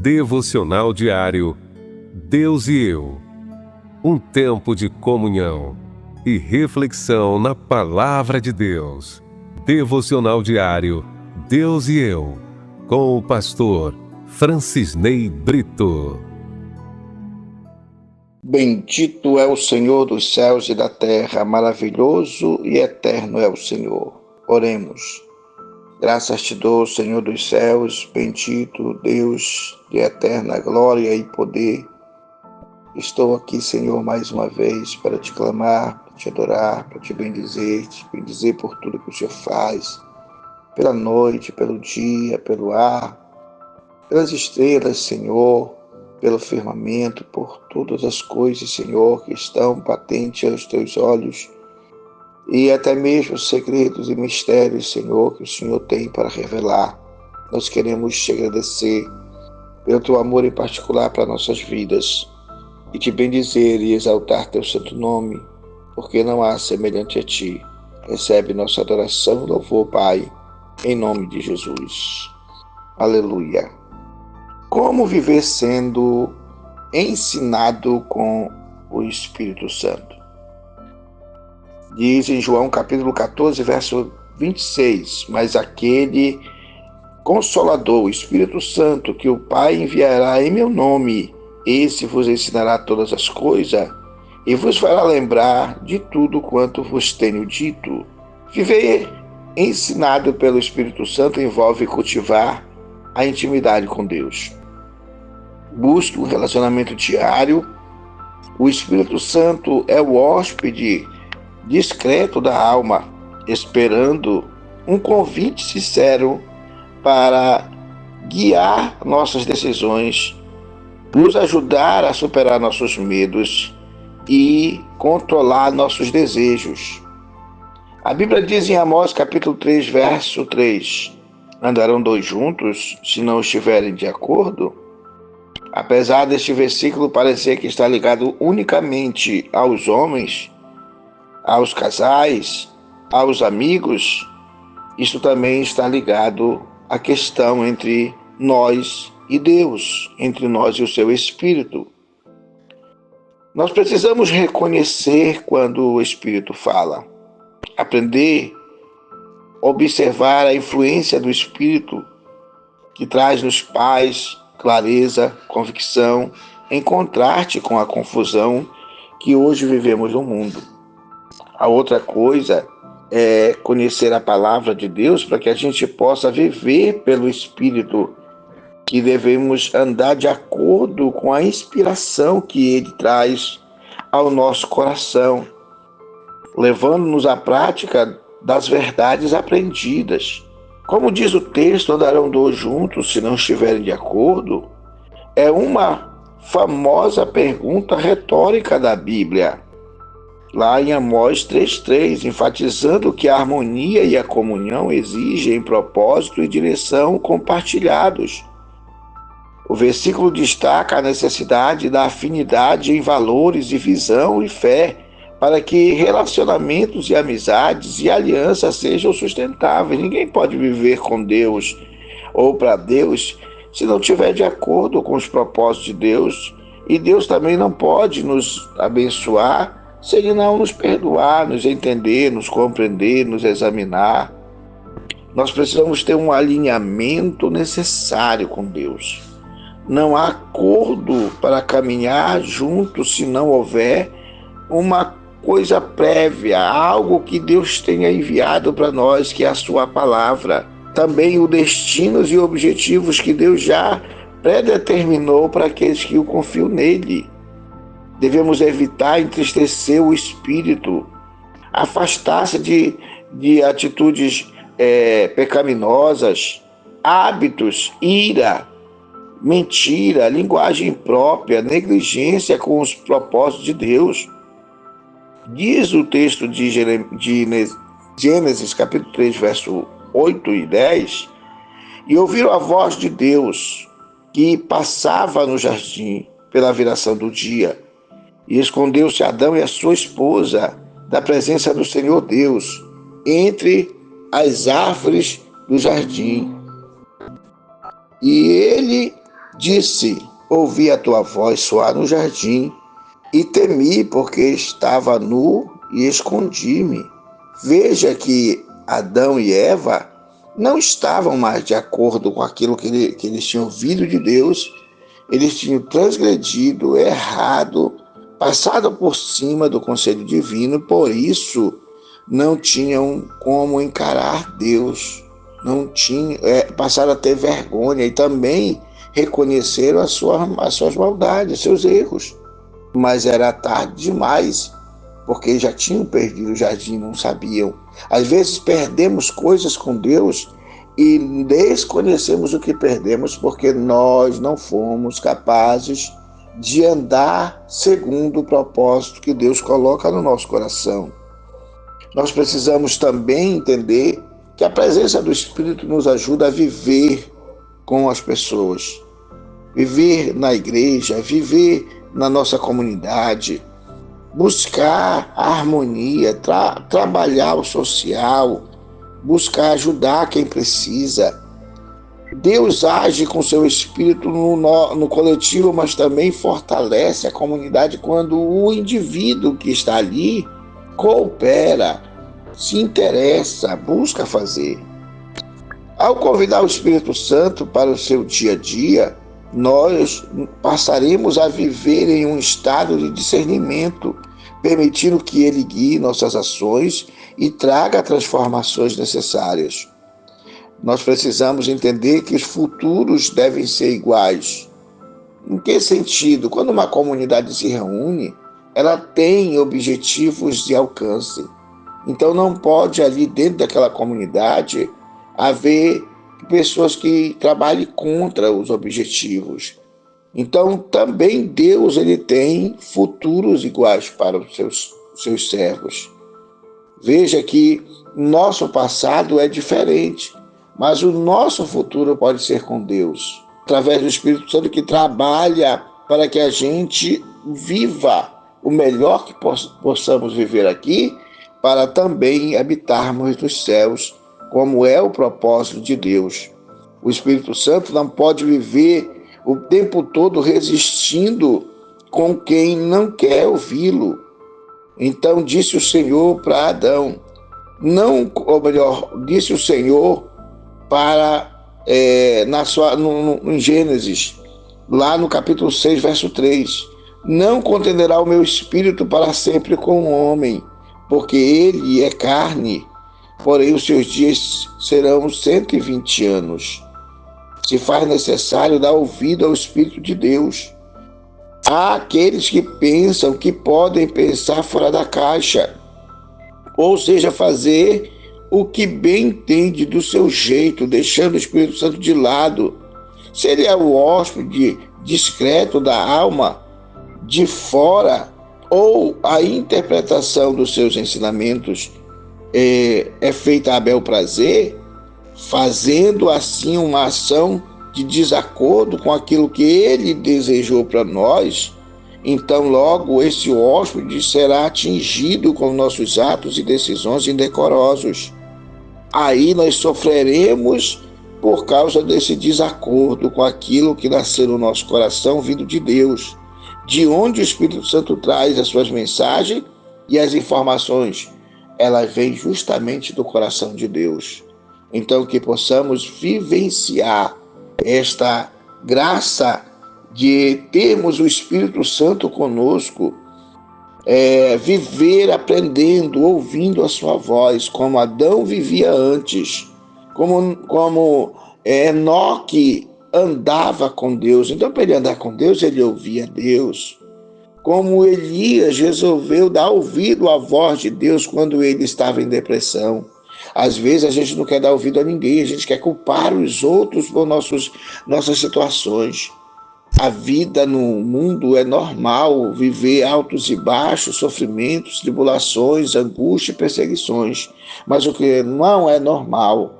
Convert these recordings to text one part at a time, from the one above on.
Devocional diário Deus e eu. Um tempo de comunhão e reflexão na Palavra de Deus. Devocional diário Deus e eu, com o pastor Francisney Brito. Bendito é o Senhor dos céus e da terra, maravilhoso e eterno é o Senhor. Oremos. Graças te dou, Senhor dos céus, bendito Deus de eterna glória e poder. Estou aqui, Senhor, mais uma vez para te clamar, para te adorar, para te bendizer por tudo que o Senhor faz, pela noite, pelo dia, pelo ar, pelas estrelas, Senhor, pelo firmamento, por todas as coisas, Senhor, que estão patentes aos teus olhos, e até mesmo os segredos e mistérios, Senhor, que o Senhor tem para revelar. Nós queremos te agradecer pelo teu amor em particular para nossas vidas e te bendizer e exaltar teu santo nome, porque não há semelhante a ti. Recebe nossa adoração e louvor, Pai, em nome de Jesus. Aleluia. Como viver sendo ensinado com o Espírito Santo? Diz em João capítulo 14, verso 26, mas aquele Consolador, o Espírito Santo, que o Pai enviará em meu nome, esse vos ensinará todas as coisas e vos fará lembrar de tudo quanto vos tenho dito. Viver ensinado pelo Espírito Santo envolve cultivar a intimidade com Deus. Busque um relacionamento diário. O Espírito Santo é o hóspede discreto da alma, esperando um convite sincero para guiar nossas decisões, nos ajudar a superar nossos medos e controlar nossos desejos. A Bíblia diz em Amós capítulo 3, verso 3, andarão dois juntos se não estiverem de acordo? Apesar deste versículo parecer que está ligado unicamente aos homens, aos casais, aos amigos, isso também está ligado à questão entre nós e Deus, entre nós e o seu Espírito. Nós precisamos reconhecer quando o Espírito fala, aprender a observar a influência do Espírito que traz-nos paz, clareza, convicção, em contraste com a confusão que hoje vivemos no mundo. A outra coisa é conhecer a palavra de Deus para que a gente possa viver pelo Espírito, que devemos andar de acordo com a inspiração que Ele traz ao nosso coração, levando-nos à prática das verdades aprendidas. Como diz o texto, andarão dois juntos se não estiverem de acordo, é uma famosa pergunta retórica da Bíblia. Lá em Amós 3,3, enfatizando que a harmonia e a comunhão exigem propósito e direção compartilhados. O versículo destaca a necessidade da afinidade em valores e visão e fé, para que relacionamentos e amizades e alianças sejam sustentáveis. Ninguém pode viver com Deus ou para Deus se não estiver de acordo com os propósitos de Deus, e Deus também não pode nos abençoar se Ele não nos perdoar, nos entender, nos compreender, nos examinar. Nós precisamos ter um alinhamento necessário com Deus. Não há acordo para caminhar juntos se não houver uma coisa prévia, algo que Deus tenha enviado para nós, que é a sua palavra. Também os destinos e objetivos que Deus já predeterminou para aqueles que o confiam nele. Devemos evitar entristecer o espírito, afastar-se de atitudes pecaminosas, hábitos, ira, mentira, linguagem imprópria, negligência com os propósitos de Deus. Diz o texto de Gênesis capítulo 3, verso 8 e 10, e ouviram a voz de Deus que passava no jardim pela viração do dia. E escondeu-se Adão e a sua esposa da presença do Senhor Deus entre as árvores do jardim. E ele Disse: ouvi a tua voz soar no jardim, e temi, porque estava nu e escondi-me. Veja que Adão e Eva não estavam mais de acordo com aquilo que eles tinham ouvido de Deus. Eles tinham transgredido, errado, passado por cima do conselho divino, por isso não tinham como encarar Deus, passaram a ter vergonha e também reconheceram as suas maldades, seus erros. Mas era tarde demais, porque já tinham perdido o jardim, não sabiam. Às vezes perdemos coisas com Deus e desconhecemos o que perdemos porque nós não fomos capazes de andar segundo o propósito que Deus coloca no nosso coração. Nós precisamos também entender que a presença do Espírito nos ajuda a viver com as pessoas, viver na igreja, viver na nossa comunidade, buscar a harmonia, trabalhar o social, buscar ajudar quem precisa. Deus age com seu Espírito no coletivo, mas também fortalece a comunidade quando o indivíduo que está ali coopera, se interessa, busca fazer. Ao convidar o Espírito Santo para o seu dia a dia, nós passaremos a viver em um estado de discernimento, permitindo que Ele guie nossas ações e traga transformações necessárias. Nós precisamos entender que os futuros devem ser iguais. Em que sentido? Quando uma comunidade se reúne, ela tem objetivos de alcance. Então não pode ali dentro daquela comunidade haver pessoas que trabalhem contra os objetivos. Então também Deus ele tem futuros iguais para os seus servos. Veja que nosso passado é diferente, mas o nosso futuro pode ser com Deus, através do Espírito Santo que trabalha para que a gente viva o melhor que possamos viver aqui, para também habitarmos nos céus, como é o propósito de Deus. O Espírito Santo não pode viver o tempo todo resistindo com quem não quer ouvi-lo. Então disse o Senhor para Adão, disse o Senhor em Gênesis, lá no capítulo 6, verso 3, não contenderá o meu espírito para sempre com o homem, porque ele é carne, porém os seus dias serão 120 anos. Se faz necessário dar ouvido ao Espírito de Deus. Há aqueles que pensam que podem pensar fora da caixa, ou seja, fazer o que bem entende do seu jeito, deixando o Espírito Santo de lado. Se ele é o hóspede discreto da alma, de fora, ou a interpretação dos seus ensinamentos é feita a bel prazer, fazendo assim uma ação de desacordo com aquilo que ele desejou para nós, então logo esse hóspede será atingido com nossos atos e decisões indecorosos. Aí nós sofreremos por causa desse desacordo com aquilo que nasceu no nosso coração vindo de Deus, de onde o Espírito Santo traz as suas mensagens e as informações. Elas vêm justamente do coração de Deus. Então que possamos vivenciar esta graça de termos o Espírito Santo conosco, viver aprendendo, ouvindo a sua voz, como Adão vivia antes, como Enoque andava com Deus. Então, para ele andar com Deus, ele ouvia Deus. Como Elias resolveu dar ouvido à voz de Deus quando ele estava em depressão. Às vezes a gente não quer dar ouvido a ninguém, a gente quer culpar os outros por nossas situações. A vida no mundo é normal, viver altos e baixos, sofrimentos, tribulações, angústia e perseguições. Mas o que não é normal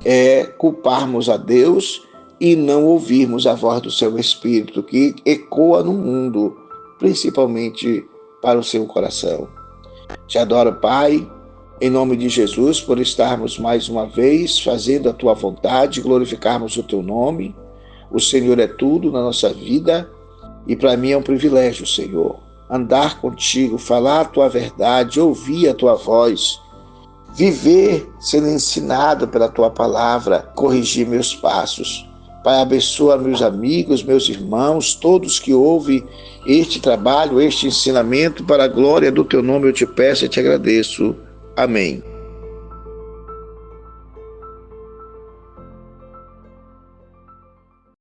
é culparmos a Deus e não ouvirmos a voz do seu Espírito, que ecoa no mundo, principalmente para o seu coração. Te adoro, Pai, em nome de Jesus, por estarmos mais uma vez fazendo a Tua vontade, glorificarmos o Teu nome. O Senhor é tudo na nossa vida e para mim é um privilégio, Senhor, andar contigo, falar a tua verdade, ouvir a tua voz, viver sendo ensinado pela tua palavra, corrigir meus passos. Pai, abençoa meus amigos, meus irmãos, todos que ouvem este trabalho, este ensinamento, para a glória do teu nome eu te peço e te agradeço. Amém.